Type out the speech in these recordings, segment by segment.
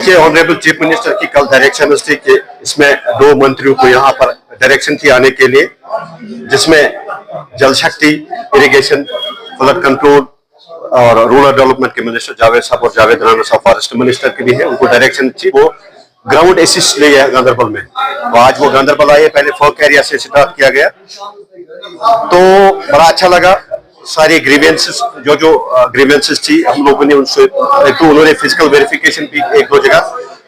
देखिए, honourable chief minister की कल डायरेक्शन थी कि इसमें 2 मंत्रियों को यहाँ पर डायरेक्शन थी आने के लिए, जिसमें जल शक्ति, इरिगेशन, फ्लड कंट्रोल और रूरल डेवलपमेंट के मिनिस्टर जावेद साहब और जावेद राना साहब फॉरेस्ट मिनिस्टर की भी है। उनको डायरेक्शन थी, वो ग्राउंड असिस्ट लिए है गांधरबल में। तो आज वो गांधरबल आए, पहले फोक एरिया से स्टार्ट किया गया, तो बड़ा अच्छा लगा। सारी ग्रीवेंसेस जो ग्रीवेंसेस थी हम लोगों ने उनसे, एक तो उन्होंने फिजिकल वेरिफिकेशन भी 1-2 जगह,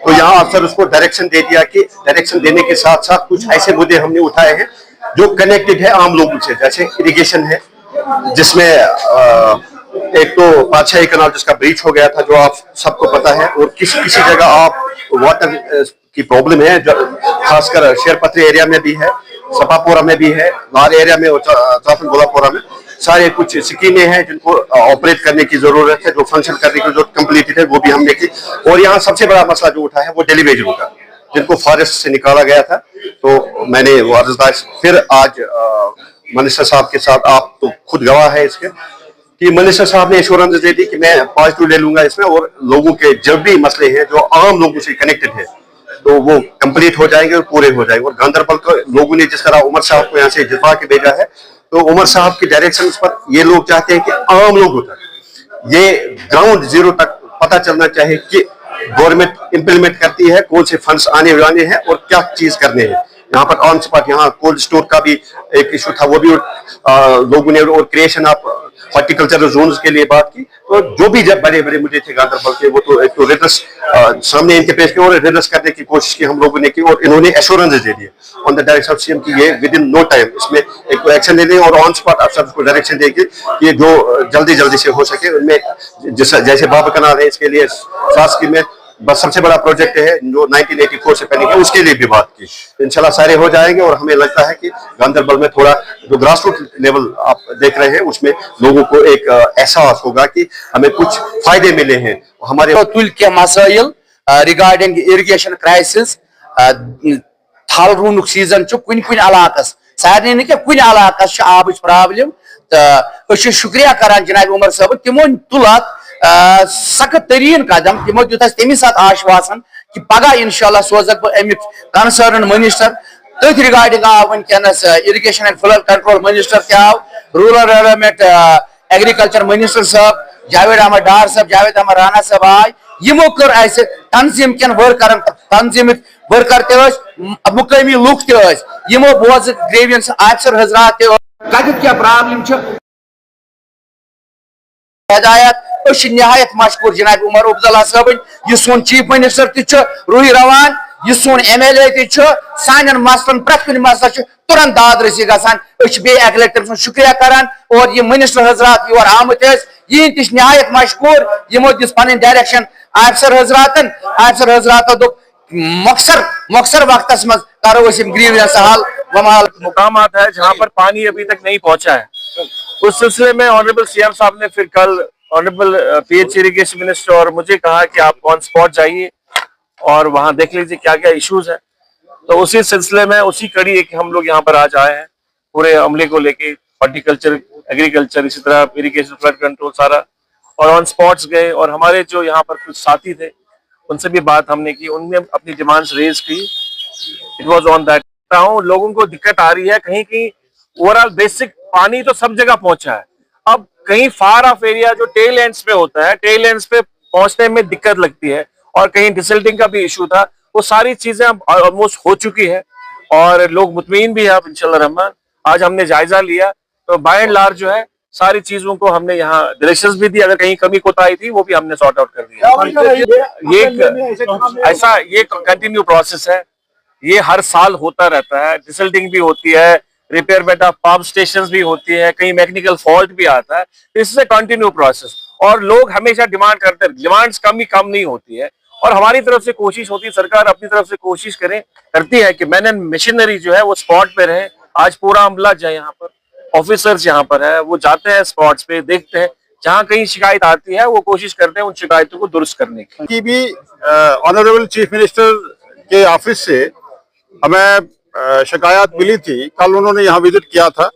तो यहाँ अफसर उसको डायरेक्शन दे दिया कि डायरेक्शन देने के साथ साथ कुछ ऐसे मुद्दे हमने उठाए हैं जो कनेक्टेड है आम लोगों से, जैसे इरिगेशन है, जिसमें एक तो 5-6 कनाल जिसका ब्रीच हो गया था, जो आप सबको पता है, और किसी जगह आप वाटर की प्रॉब्लम है, खासकर शेरपत्री एरिया में भी है, सपापोरा में भी है, लार एरिया में और गोलापोरा में सारे कुछ स्कीमें हैं जिनको ऑपरेट करने की जरूरत है, जो फंक्शन करने की जो कंप्लीटेड है वो भी हमने की। और यहाँ सबसे बड़ा मसला जो उठा है वो डेलीवेजरों का, जिनको फॉरेस्ट से निकाला गया था। तो मैंने वो अर्जदार फिर आज मिनिस्टर साहब के साथ, आप तो खुद गवाह है इसके, कि मिनिस्टर साहब ने एश्योरेंस दे दी कि मैं पॉजिटिव ले लूंगा इसमें, और लोगों के जब भी मसले हैं जो आम लोगों से कनेक्टेड है तो वो कंप्लीट हो जाएंगे और पूरे हो जाएंगे। और गांधरबल को लोगों ने जिस तरह उमर साहब को यहाँ से जितवा के भेजा है, तो उमर साहब की डायरेक्शन पर ये लोग चाहते हैं कि आम लोगों तक, ये ग्राउंड जीरो तक पता चलना चाहिए कि गवर्नमेंट इंप्लीमेंट करती है, कौन से फंड्स आने वाले हैं और क्या चीज करने हैं। यहाँ पर ऑन स्पॉट, यहाँ कोल्ड स्टोर का भी एक इशू था, वो भी लोगों ने, और क्रिएशन ऑफ हॉर्टिकल्चरल जोन्स के लिए बात की। तो जो भी जब बड़े बड़े मुद्दे थे गांधरबल के, वो तो एक तो रिड्रेस सामने इनके पेश किया और रिड्रेस करने की कोशिश की हम लोगों ने की, और इन्होंने एश्योरेंस दे दिए on the direction of CM की ये विद इन नो टाइम इसमें एक तो एक्शन ले लें, और ऑन स्पॉट अफसर को डायरेक्शन देगी कि जो जल्दी से हो सके उनमें, जैसे बाबा कनाल है, इसके लिए शासकीय में बस सबसे बड़ा प्रोजेक्ट है जो 1984 से पहले, उसके लिए भी बात की। इंशाल्लाह सारे हो जाएंगे, और हमें लगता है कि गांधरबल में थोड़ा जो ग्रास रूट लेवल आप देख रहे हैं उसमें लोगों को एक एहसास होगा कि हमें कुछ फायदे मिले हैं हमारे। तुल के मसाइल रिगार्डिंग इरिगेशन क्राइसिस, थल रूनुक सीजन कुन इलाकस, सारे न कुन इलाकस आबच प्रॉब्लम, तो शुक्रिया करान जनाब उमर साहब, तिमो तुल सख्त तरीन कदम, तिमो दित तमी साथ आश्वासन कि पगह इंशाल्लाह सोजक बह अमिक कंसर्न मिनिस्टर तथ रिगार्डिंग आव वनकस irrigation and flood control minister ते आव, रूरल डेवलपमेंट एग्रीकल्चर मिनिस्टर साहब जावेद अहमद डार साहब, जावेद अहमद राना साहब आय, यमो कर ऐसे तंजीम कन वर्कर, तंजीम वर्कर मुकामी लुक तमो बोज ग्रेवियंस अफसर हजरात कत क्या प्रॉब्लम हदायत नहायत मशकूर जनाब उमर अब्दुल्ला साहब, यह सोन चीफ मिनिस्टर तूही रवान, यह सोन MLA सान मसलन प्रत कुछ मसला तुरंत दाद रसी गसान, अक लटि शुक्रिया करान, और ये मिनिस्टर हजरात योर आमत यह नहायत मशकूर, यमो दिस पन डायरेक्शन अफसर हजरात दोप मक्सर वक्त मज करो ग्रीवेंस हल वमाल। मुकाम है जहाँ पर पानी अभी तक नहीं पहुंचा है, उस सिलसिले में ऑनरेबल सीएम साहब ने फिर कल ऑनरेबल PH इरिगेशन मिनिस्टर और मुझे कहा कि आप ऑन स्पॉट जाइए और वहां देख लीजिए क्या क्या इश्यूज है। तो उसी सिलसिले में, उसी कड़ी है कि हम लोग यहाँ पर आज आए हैं, पूरे अमले को लेके, हॉर्टिकल्चर, एग्रीकल्चर, इसी तरह इरिगेशन, फ्लड कंट्रोल सारा, और ऑन स्पॉट्स गए। और हमारे जो यहाँ पर कुछ साथी थे उनसे भी बात हमने की, उनने अपनी डिमांड्स रेज की। It was on that. लोगों को दिक्कत आ रही है, कहीं कहीं ओवरऑल बेसिक पानी तो सब जगह पहुंचा है, अब कहीं फार ऑफ एरिया जो टेल एंड्स पे होता है, टेल एंड्स पे पहुंचने में दिक्कत लगती है, और कहीं डिसल्टिंग का भी इशू था। वो सारी चीजें अब ऑलमोस्ट हो चुकी है और लोग मुतमईन भी है अब इंशाल्लाह रहमान। आज हमने जायजा लिया, तो बाय एंड लार्ज जो है सारी चीजों को हमने यहाँ डायरेक्शंस भी दी, अगर कहीं कमी कोताही थी वो भी हमने सॉर्ट आउट कर दिया। ये कंटिन्यू प्रोसेस है, ये हर साल होता रहता है, डिसल्टिंग भी होती है, रिपेयरमेंट ऑफ पंप स्टेशंस भी होती है, कहीं मैकेनिकल फॉल्ट भी आता है। This is a continue process, और लोग हमेशा डिमांड करते हैं, डिमांड्स कम नहीं होती है, और हमारी तरफ से कोशिश होती है, सरकार अपनी तरफ से कोशिश करती है कि मैन एंड मशीनरी जो है वो स्पॉट पे रहे। आज पूरा अमला जो है यहाँ पर, ऑफिसर्स यहाँ पर है, वो जाते हैं स्पॉट्स पे, देखते हैं जहाँ कहीं शिकायत आती है वो कोशिश करते हैं उन शिकायतों को दुरुस्त करने की भी ऑनरेबल चीफ मिनिस्टर के ऑफिस से हमें शिकायत मिली थी। कल उन्होंने यहाँ विजिट किया था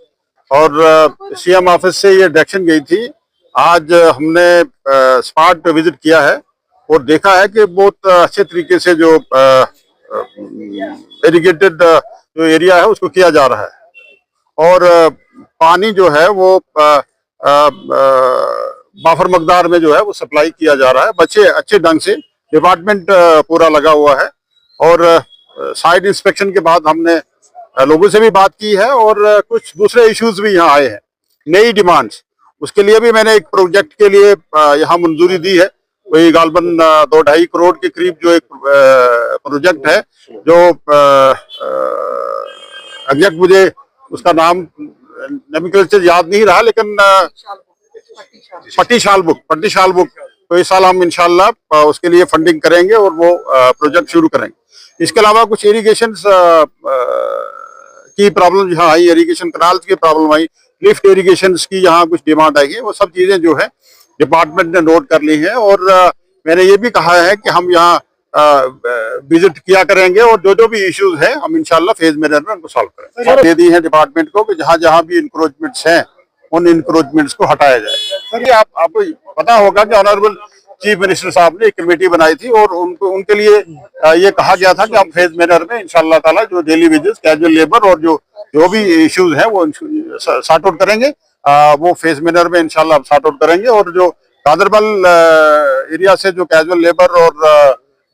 और सीएम ऑफिस से ये डायरेक्शन गई थी। आज हमने स्पॉट पे विजिट किया है और देखा है कि बहुत अच्छे तरीके से जो इरिगेटेड जो एरिया है उसको किया जा रहा है। और पानी जो है वो बाफर मकदार में जो है वो सप्लाई किया जा रहा है। बच्चे अच्छे ढंग से, डिपार्टमेंट पूरा लगा हुआ है। और साइड इंस्पेक्शन के बाद हमने लोगों से भी बात की है और कुछ दूसरे इश्यूज भी यहाँ आए हैं, नई डिमांड्स, उसके लिए भी मैंने एक प्रोजेक्ट के लिए यहाँ मंजूरी दी है। वही गालबन 2-2.5 करोड़ के करीब जो एक प्रोजेक्ट है, जो एग्जैक्ट मुझे उसका नाम नोमेनक्लेचर याद नहीं रहा, लेकिन पट्टी शाल बुक तो इस साल हम इंशाल्लाह उसके लिए फंडिंग करेंगे और वो प्रोजेक्ट शुरू करेंगे। इसके अलावा कुछ इरिगेशन की प्रॉब्लम यहाँ आई, इरिगेशन कनाल्स की प्रॉब्लम आई, लिफ्ट इरिगेशन की यहाँ कुछ डिमांड आई है। वो सब चीजें जो है डिपार्टमेंट ने नोट कर ली है और मैंने ये भी कहा है कि हम यहाँ विजिट किया करेंगे और जो भी इश्यूज है हम इंशाल्लाह फेज मैनर में उनको सॉल्व करेंगे। दे दी है डिपार्टमेंट को कि जहाँ जहाँ भी इंक्रोचमेंट्स हैं उन इंक्रोचमेंट्स को हटाया जाए। सर, आपको पता होगा कि ऑनरेबल चीफ मिनिस्टर साहब ने एक कमेटी बनाई थी और उनके लिए ये कहा गया था कि हम फेज मैनर में इंशाल्लाह ताला जो डेली वेजेस, कैजुअल लेबर और जो भी इश्यूज हैं वो सॉर्ट आउट करेंगे। वो फेज मैनर में इंशाल्लाह सॉर्ट आउट करेंगे। और जो गांधरबल एरिया से जो कैजुअल लेबर और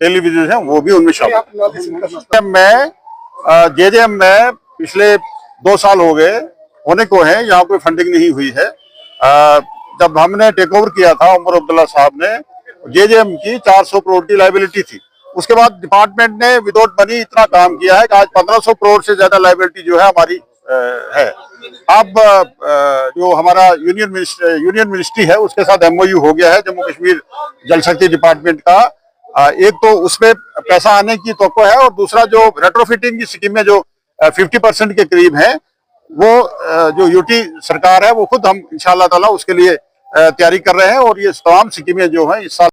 डेली वेजेस हैं वो भी उनमें शामिल। मैं जेजेएम में पिछले 2 साल हो गए होने को है, यहाँ कोई फंडिंग नहीं हुई है। जब हमने टेक ओवर किया था उमर अब्दुल्ला साहब ने, जेजेएम की 400 करोड़ की लाइबिलिटी थी। उसके बाद डिपार्टमेंट ने विदाउट मनी इतना काम किया है कि आज 1500 करोड़ से ज्यादा लाइबिलिटी जो है हमारी है। अब जो हमारा यूनियन मिनिस्ट्री है उसके साथ MOU हो गया है जम्मू कश्मीर जल शक्ति डिपार्टमेंट का। एक तो उसमें पैसा आने की तवक्को है और दूसरा जो रेट्रोफिटिंग की स्कीमें जो 50% के करीब है वो जो यूटी सरकार है वो खुद हम इंशाल्लाह ताला उसके लिए तैयारी कर रहे हैं। और ये तमाम स्कीमें जो है इस साल